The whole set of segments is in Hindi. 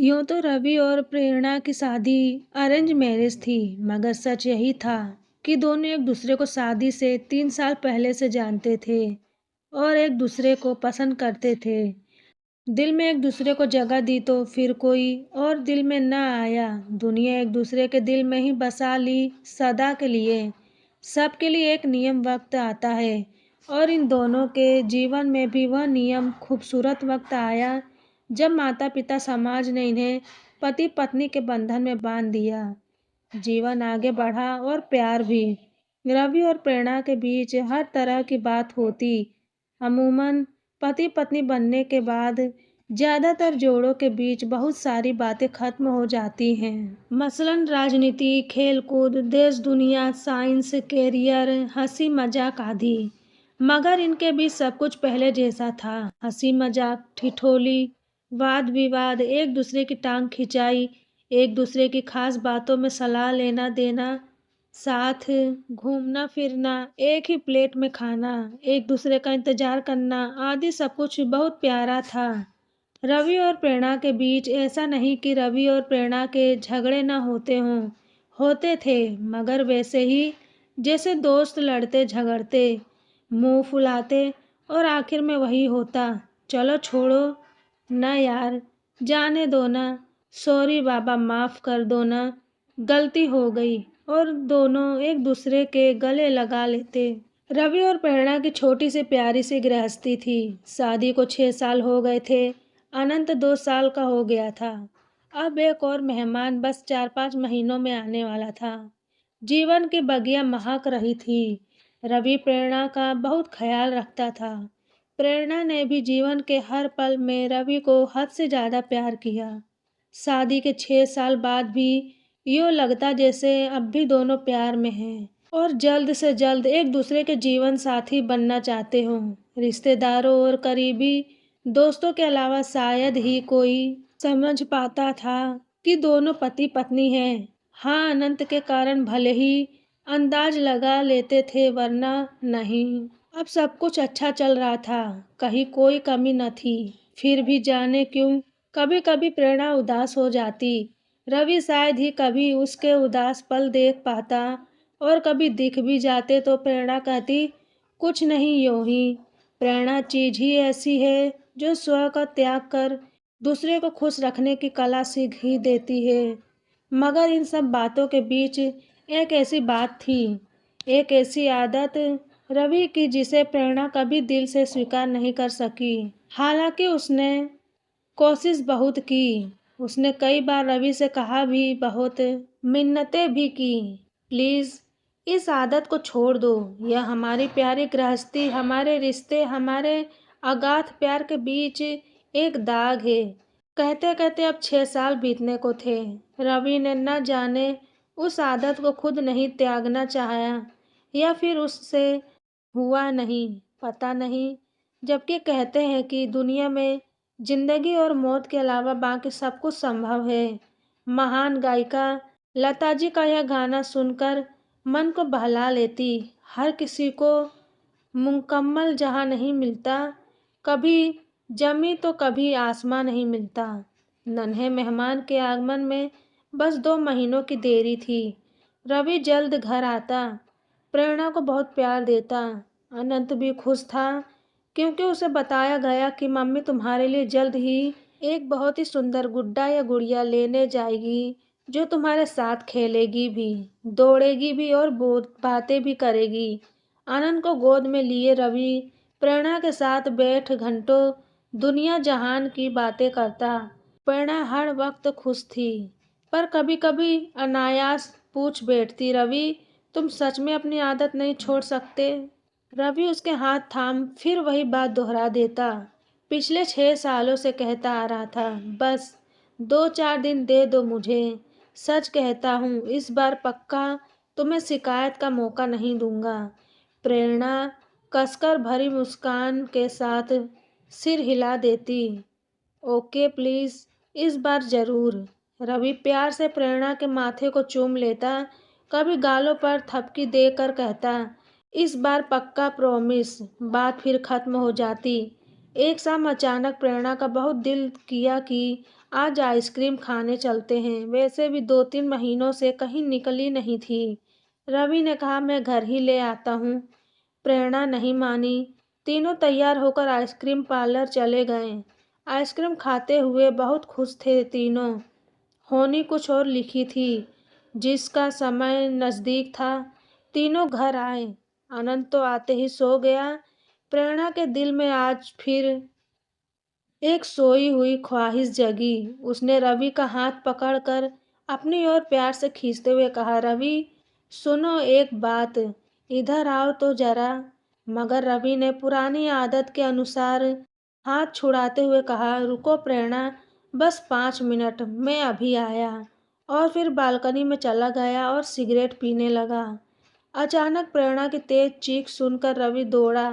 यूं तो रवि और प्रेरणा की शादी अरेंज मैरिज थी, मगर सच यही था कि दोनों एक दूसरे को शादी से 3 साल पहले से जानते थे और एक दूसरे को पसंद करते थे। दिल में एक दूसरे को जगह दी तो फिर कोई और दिल में न आया। दुनिया एक दूसरे के दिल में ही बसा ली सदा के लिए। सबके लिए एक नियम वक्त आता है और इन दोनों के जीवन में भी वह नियम खूबसूरत वक्त आया जब माता पिता समाज ने इन्हें पति पत्नी के बंधन में बांध दिया। जीवन आगे बढ़ा और प्यार भी। रवि और प्रेरणा के बीच हर तरह की बात होती। अमूमन पति पत्नी बनने के बाद ज्यादातर जोड़ों के बीच बहुत सारी बातें खत्म हो जाती हैं। मसलन राजनीति, खेलकूद, देश दुनिया, साइंस, कैरियर, हंसी मजाक आदि। मगर इनके बीच सब कुछ पहले जैसा था। हंसी मजाक, ठिठोली, वाद विवाद, एक दूसरे की टांग खिंचाई, एक दूसरे की खास बातों में सलाह लेना देना, साथ घूमना फिरना, एक ही प्लेट में खाना, एक दूसरे का इंतजार करना आदि सब कुछ बहुत प्यारा था। रवि और प्रेरणा के बीच ऐसा नहीं कि रवि और प्रेरणा के झगड़े न होते हों, होते थे, मगर वैसे ही जैसे दोस्त लड़ते झगड़ते, मुंह फुलाते और आखिर में वही होता, चलो छोड़ो ना यार, जाने दो ना, सॉरी बाबा माफ कर दो ना, गलती हो गई, और दोनों एक दूसरे के गले लगा लेते। रवि और प्रेरणा की छोटी सी प्यारी सी गृहस्थी थी। शादी को 6 साल हो गए थे। अनंत 2 साल का हो गया था। अब एक और मेहमान बस 4-5 महीनों में आने वाला था। जीवन की बगिया महक रही थी। रवि प्रेरणा का बहुत ख्याल रखता था। प्रेरणा ने भी जीवन के हर पल में रवि को हद से ज्यादा प्यार किया। शादी के 6 साल बाद भी यूं लगता जैसे अब भी दोनों प्यार में हैं और जल्द से जल्द एक दूसरे के जीवन साथी बनना चाहते हों। रिश्तेदारों और करीबी दोस्तों के अलावा शायद ही कोई समझ पाता था कि दोनों पति पत्नी हैं। हाँ, अनंत के कारण भले ही अंदाज लगा लेते थे, वरना नहीं। अब सब कुछ अच्छा चल रहा था, कहीं कोई कमी न थी। फिर भी जाने क्यों कभी कभी प्रेरणा उदास हो जाती। रवि शायद ही कभी उसके उदास पल देख पाता, और कभी दिख भी जाते तो प्रेरणा कहती, कुछ नहीं, यूं ही। प्रेरणा चीज ही ऐसी है जो स्व का त्याग कर दूसरे को खुश रखने की कला सीख ही देती है। मगर इन सब बातों के बीच एक ऐसी बात थी, एक ऐसी आदत रवि की जिसे प्रेरणा कभी दिल से स्वीकार नहीं कर सकी। हालांकि उसने कोशिश बहुत की। उसने कई बार रवि से कहा भी, बहुत मिन्नतें भी की, प्लीज इस आदत को छोड़ दो। यह हमारी प्यारी गृहस्थी, हमारे रिश्ते, हमारे अगाध प्यार के बीच एक दाग है। कहते कहते अब 6 साल बीतने को थे। रवि ने न जाने उस आदत को खुद नहीं त्यागना चाहा, या फिर उससे हुआ नहीं, पता नहीं। जबकि कहते हैं कि दुनिया में जिंदगी और मौत के अलावा बाकी सब कुछ संभव है। महान गायिका लता जी का यह गाना सुनकर मन को बहला लेती। हर किसी को मुकम्मल जहां नहीं मिलता, कभी जमी तो कभी आसमां नहीं मिलता। नन्हे मेहमान के आगमन में बस 2 महीनों की देरी थी। रवि जल्द घर आता, प्रेरणा को बहुत प्यार देता। अनंत भी खुश था, क्योंकि उसे बताया गया कि मम्मी तुम्हारे लिए जल्द ही एक बहुत ही सुंदर गुड्डा या गुड़िया लेने जाएगी, जो तुम्हारे साथ खेलेगी भी, दौड़ेगी भी और बातें भी करेगी। आनंद को गोद में लिए रवि प्रेरणा के साथ बैठ घंटों दुनिया जहान की बातें करता। प्रेरणा हर वक्त खुश थी, पर कभी कभी अनायास पूछ बैठती, रवि तुम सच में अपनी आदत नहीं छोड़ सकते? रवि उसके हाथ थाम फिर वही बात दोहरा देता। पिछले 6 सालों से कहता आ रहा था, बस 2-4 दिन दे दो मुझे। सच कहता हूँ, इस बार पक्का तुम्हें शिकायत का मौका नहीं दूंगा। प्रेरणा कसकर भरी मुस्कान के साथ सिर हिला देती। ओके प्लीज, इस बार जरूर। रवि प्यार से प्रेरणा के माथे को चूम लेता, कभी गालों पर थपकी देकर कहता, इस बार पक्का प्रॉमिस। बात फिर खत्म हो जाती। एक शाम अचानक प्रेरणा का बहुत दिल किया कि आज आइसक्रीम खाने चलते हैं। वैसे भी 2-3 महीनों से कहीं निकली नहीं थी। रवि ने कहा, मैं घर ही ले आता हूँ। प्रेरणा नहीं मानी। तीनों तैयार होकर आइसक्रीम पार्लर चले गए। आइसक्रीम खाते हुए बहुत खुश थे तीनों। होनी कुछ और लिखी थी। जिसका समय नज़दीक था, तीनों घर आए। अनंत तो आते ही सो गया। प्रेरणा के दिल में आज फिर एक सोई हुई ख्वाहिश जगी। उसने रवि का हाथ पकड़कर अपनी ओर प्यार से खींचते हुए कहा, रवि सुनो एक बात, इधर आओ तो जरा। मगर रवि ने पुरानी आदत के अनुसार हाथ छुड़ाते हुए कहा, रुको प्रेरणा, बस 5 मिनट, मैं अभी आया। और फिर बालकनी में चला गया और सिगरेट पीने लगा। अचानक प्रेरणा की तेज चीख सुनकर रवि दौड़ा।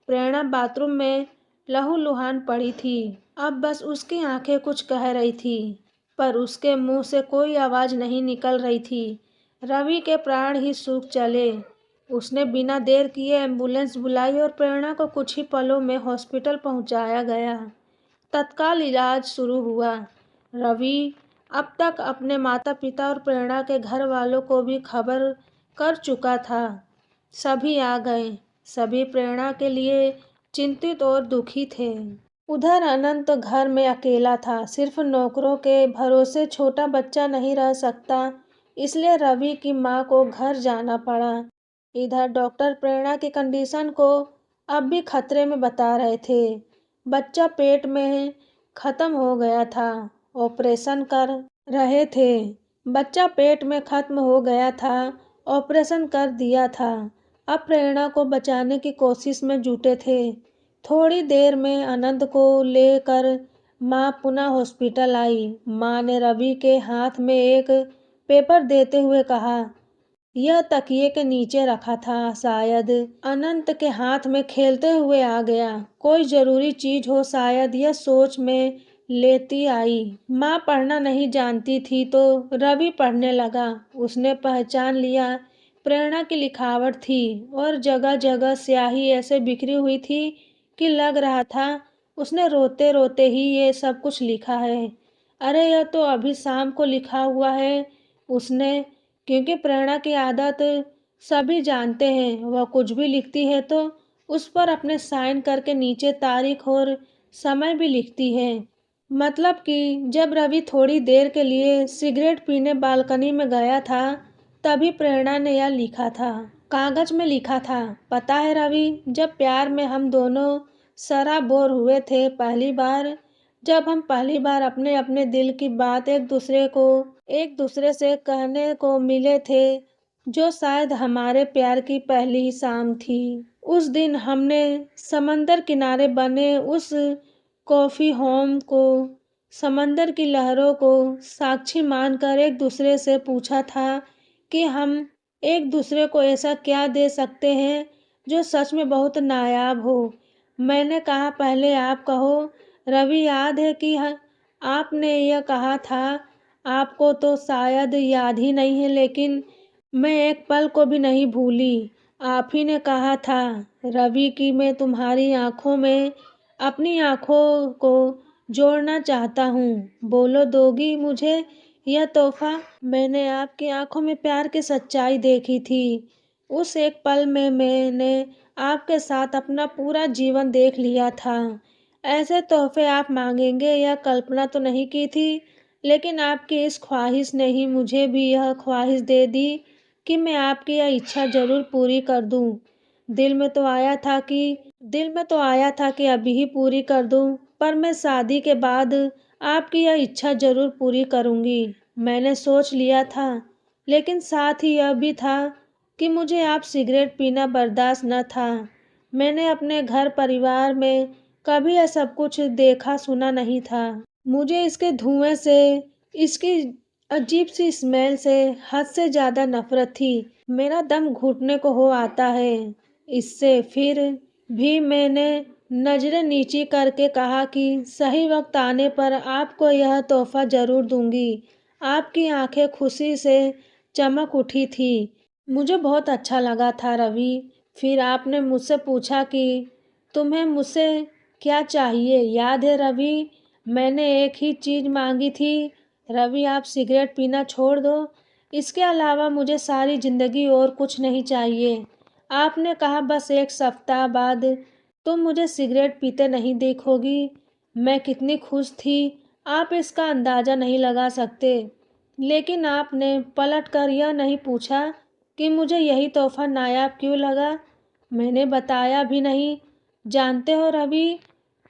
प्रेरणा बाथरूम में लहूलुहान पड़ी थी। अब बस उसकी आंखें कुछ कह रही थी, पर उसके मुंह से कोई आवाज नहीं निकल रही थी। रवि के प्राण ही सूख चले। उसने बिना देर किए एम्बुलेंस बुलाई और प्रेरणा को कुछ ही पलों में हॉस्पिटल पहुंचाया गया। तत्काल इलाज शुरू हुआ। रवि अब तक अपने माता पिता और प्रेरणा के घर वालों को भी खबर कर चुका था। सभी आ गए। सभी प्रेरणा के लिए चिंतित और दुखी थे। उधर अनंत घर में अकेला था। सिर्फ नौकरों के भरोसे छोटा बच्चा नहीं रह सकता, इसलिए रवि की माँ को घर जाना पड़ा। इधर डॉक्टर प्रेरणा की कंडीशन को अब भी खतरे में बता रहे थे। बच्चा पेट में खत्म हो गया था। ऑपरेशन कर रहे थे। बच्चा पेट में खत्म हो गया था। ऑपरेशन कर दिया था। अब प्रेरणा को बचाने की कोशिश में जुटे थे। थोड़ी देर में अनंत को लेकर माँ पुनः हॉस्पिटल आई। माँ ने रवि के हाथ में एक पेपर देते हुए कहा, यह तकिए के नीचे रखा था, शायद अनंत के हाथ में खेलते हुए आ गया। कोई जरूरी चीज हो शायद, यह सोच में लेती आई। माँ पढ़ना नहीं जानती थी तो रवि पढ़ने लगा। उसने पहचान लिया प्रेरणा की लिखावट थी और जगह जगह स्याही ऐसे बिखरी हुई थी कि लग रहा था उसने रोते रोते ही ये सब कुछ लिखा है। अरे यह तो अभी शाम को लिखा हुआ है उसने। क्योंकि प्रेरणा की आदत सभी जानते हैं, वह कुछ भी लिखती है तो उस पर अपने साइन करके नीचे तारीख और समय भी लिखती है। मतलब कि जब रवि थोड़ी देर के लिए सिगरेट पीने बालकनी में गया था, तभी प्रेरणा ने यह लिखा था। कागज में लिखा था, पता है रवि, जब प्यार में हम दोनों सराबोर हुए थे पहली बार, जब हम पहली बार अपने अपने दिल की बात एक दूसरे से कहने को मिले थे, जो शायद हमारे प्यार की पहली शाम थी। उस दिन हमने समंदर किनारे बने उस कॉफी होम को, समंदर की लहरों को साक्षी मानकर एक दूसरे से पूछा था कि हम एक दूसरे को ऐसा क्या दे सकते हैं जो सच में बहुत नायाब हो। मैंने कहा, पहले आप कहो। रवि, याद है कि आपने यह कहा था। आपको तो शायद याद ही नहीं है, लेकिन मैं एक पल को भी नहीं भूली। आप ही ने कहा था रवि कि मैं तुम्हारी आंखों में अपनी आंखों को जोड़ना चाहता हूँ। बोलो, दोगी मुझे यह तोहफा? मैंने आपकी आंखों में प्यार की सच्चाई देखी थी। उस एक पल में मैंने आपके साथ अपना पूरा जीवन देख लिया था। ऐसे तोहफे आप मांगेंगे यह कल्पना तो नहीं की थी, लेकिन आपकी इस ख्वाहिश ने ही मुझे भी यह ख्वाहिश दे दी कि मैं आपकी यह इच्छा जरूर पूरी कर दूं। दिल में तो आया था कि अभी ही पूरी कर दूं, पर मैं शादी के बाद आपकी यह इच्छा जरूर पूरी करूंगी। मैंने सोच लिया था, लेकिन साथ ही यह भी था कि मुझे आप सिगरेट पीना बर्दाश्त न था। मैंने अपने घर परिवार में कभी यह सब कुछ देखा सुना नहीं था। मुझे इसके धुएं से, इसकी अजीब सी स्मेल से हद से ज्यादा नफरत थी। मेरा दम घुटने को हो आता है इससे। फिर भी मैंने नजरें नीची करके कहा कि सही वक्त आने पर आपको यह तोहफा जरूर दूंगी। आपकी आंखें खुशी से चमक उठी थी। मुझे बहुत अच्छा लगा था रवि। फिर आपने मुझसे पूछा कि तुम्हें मुझसे क्या चाहिए, याद है रवि? मैंने एक ही चीज़ मांगी थी, रवि आप सिगरेट पीना छोड़ दो। इसके अलावा मुझे सारी ज़िंदगी और कुछ नहीं चाहिए। आपने कहा बस एक सप्ताह बाद तुम मुझे सिगरेट पीते नहीं देखोगी। मैं कितनी खुश थी, आप इसका अंदाज़ा नहीं लगा सकते। लेकिन आपने पलट कर यह नहीं पूछा कि मुझे यही तोहफ़ा नायाब क्यों लगा। मैंने बताया भी नहीं। जानते हो रवि,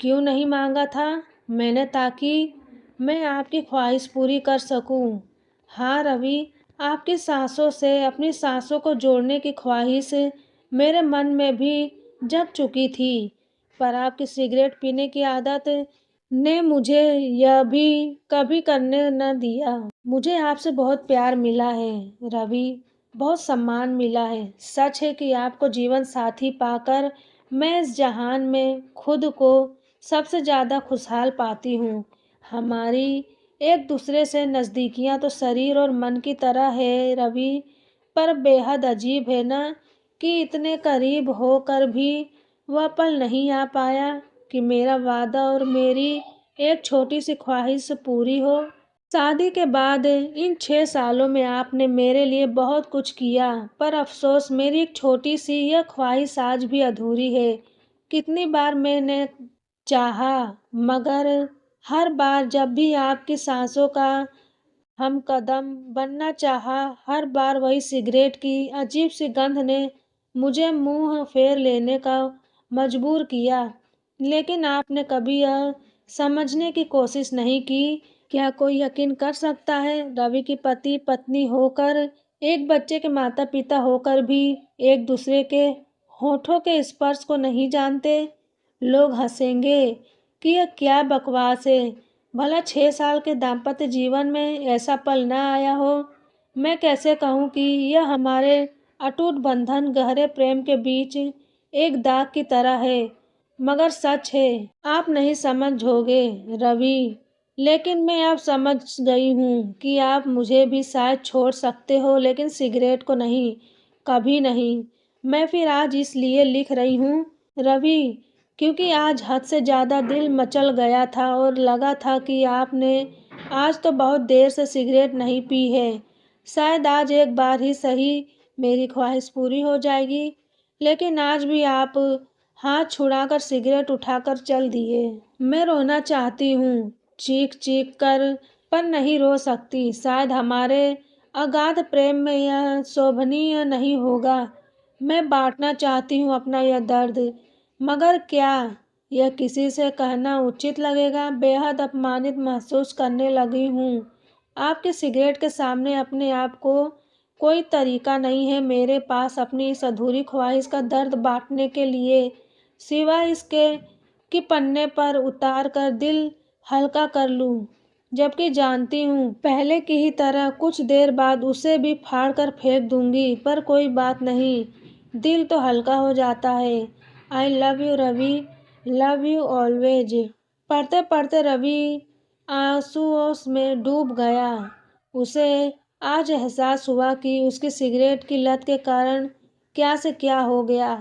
क्यों नहीं मांगा था मैंने? ताकि मैं आपकी ख्वाहिश पूरी कर सकूं। हाँ रवि, आपकी सांसों से अपनी सांसों को जोड़ने की ख्वाहिश मेरे मन में भी जग चुकी थी, पर आपकी सिगरेट पीने की आदत ने मुझे यह भी कभी करने न दिया। मुझे आपसे बहुत प्यार मिला है रवि, बहुत सम्मान मिला है। सच है कि आपको जीवन साथी पाकर मैं इस जहान में खुद को सबसे ज़्यादा खुशहाल पाती हूँ। हमारी एक दूसरे से नज़दीकियाँ तो शरीर और मन की तरह है रवि, पर बेहद अजीब है ना कि इतने करीब होकर भी वह पल नहीं आ पाया कि मेरा वादा और मेरी एक छोटी सी ख्वाहिश पूरी हो। शादी के बाद इन 6 सालों में आपने मेरे लिए बहुत कुछ किया, पर अफसोस मेरी एक छोटी सी यह ख्वाहिश आज भी अधूरी है। कितनी बार मैंने चाहा, मगर हर बार जब भी आपकी सांसों का हम कदम बनना चाहा, हर बार वही सिगरेट की अजीब सी गंध ने मुझे मुंह फेर लेने का मजबूर किया। लेकिन आपने कभी यह समझने की कोशिश नहीं की। क्या कोई यकीन कर सकता है रवि की पति पत्नी होकर, एक बच्चे के माता पिता होकर भी एक दूसरे के होठों के स्पर्श को नहीं जानते? लोग हंसेंगे कि यह क्या बकवास है। भला 6 साल के दाम्पत्य जीवन में ऐसा पल न आया हो? मैं कैसे कहूँ कि यह हमारे अटूट बंधन गहरे प्रेम के बीच एक दाग की तरह है। मगर सच है, आप नहीं समझोगे रवि, लेकिन मैं अब समझ गई हूँ कि आप मुझे भी शायद छोड़ सकते हो, लेकिन सिगरेट को नहीं, कभी नहीं। मैं फिर आज इसलिए लिख रही हूँ रवि, क्योंकि आज हद से ज़्यादा दिल मचल गया था और लगा था कि आपने आज तो बहुत देर से सिगरेट नहीं पी है। शायद आज एक बार ही सही मेरी ख्वाहिश पूरी हो जाएगी। लेकिन आज भी आप हाथ छुड़ाकर सिगरेट उठाकर चल दिए। मैं रोना चाहती हूँ, चीख चीख कर, पर नहीं रो सकती। शायद हमारे अगाध प्रेम में यह शोभनीय नहीं होगा। मैं बांटना चाहती हूँ अपना यह दर्द, मगर क्या यह किसी से कहना उचित लगेगा? बेहद अपमानित महसूस करने लगी हूँ। आपके सिगरेट के सामने अपने आप को कोई तरीका नहीं है मेरे पास अपनी इस अधूरी ख्वाहिश का दर्द बांटने के लिए, सिवाय इसके कि पन्ने पर उतार कर दिल हल्का कर लूं। जबकि जानती हूँ पहले की ही तरह कुछ देर बाद उसे भी फाड़ कर फेंक दूंगी, पर कोई बात नहीं, दिल तो हल्का हो जाता है। I love you Ravi, love you always. पढ़ते पढ़ते रवि आंसुओं में डूब गया। उसे आज एहसास हुआ कि उसकी सिगरेट की लत के कारण क्या से क्या हो गया।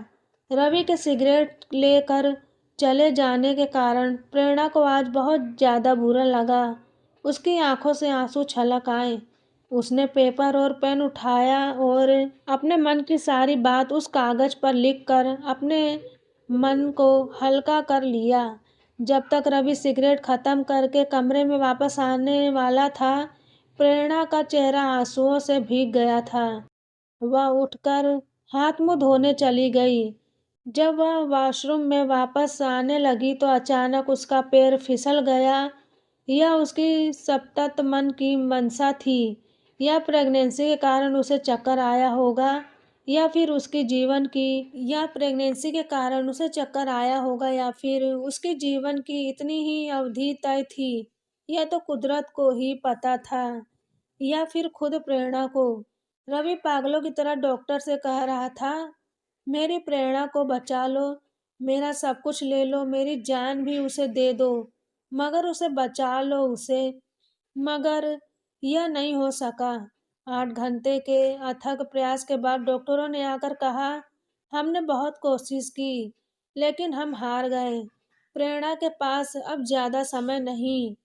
रवि के सिगरेट लेकर चले जाने के कारण प्रेरणा को आज बहुत ज़्यादा बुरा लगा। उसकी आंखों से आंसू छलक आए। उसने पेपर और पेन उठाया और अपने मन की सारी बात उस कागज़ पर लिखकर अपने मन को हल्का कर लिया। जब तक रवि सिगरेट खत्म करके कमरे में वापस आने वाला था, प्रेरणा का चेहरा आंसुओं से भीग गया था। वह उठकर हाथ मुंह धोने चली गई। जब वह वॉशरूम में वापस आने लगी तो अचानक उसका पैर फिसल गया। यह उसकी सतत मन की मंशा थी। या प्रेगनेंसी के कारण उसे चक्कर आया होगा, या फिर उसकी जीवन की या प्रेगनेंसी के कारण उसे चक्कर आया होगा, या फिर उसके जीवन की इतनी ही अवधि तय थी। यह तो कुदरत को ही पता था, या फिर खुद प्रेरणा को। रवि पागलों की तरह डॉक्टर से कह रहा था, मेरी प्रेरणा को बचा लो, मेरा सब कुछ ले लो, मेरी जान भी उसे दे दो, मगर उसे बचा लो उसे। मगर यह नहीं हो सका। 8 घंटे के अथक प्रयास के बाद डॉक्टरों ने आकर कहा, हमने बहुत कोशिश की, लेकिन हम हार गए। प्रेरणा के पास अब ज्यादा समय नहीं,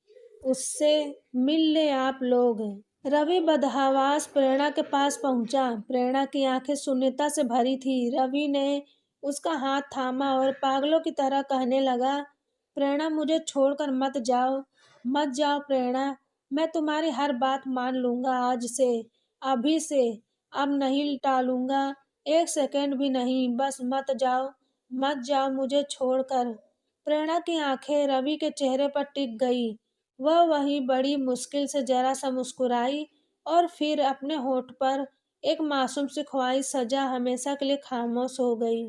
उससे मिल ले आप लोग। रवि बदहवास प्रेरणा के पास पहुंचा। प्रेरणा की आंखें शून्यता से भरी थी। रवि ने उसका हाथ थामा और पागलों की तरह कहने लगा, प्रेरणा मुझे छोड़कर मत जाओ, मत जाओ प्रेरणा, मैं तुम्हारी हर बात मान लूंगा आज से, अभी से, अब नहीं टालूंगा, एक सेकंड भी नहीं, बस मत जाओ, मत जाओ मुझे छोड़कर। प्रेरणा की आंखें रवि के चेहरे पर टिक गई। वह वहीं बड़ी मुश्किल से जरा सा मुस्कुराई और फिर अपने होठ पर एक मासूम सी ख्वाहिश सजा हमेशा के लिए खामोश हो गई।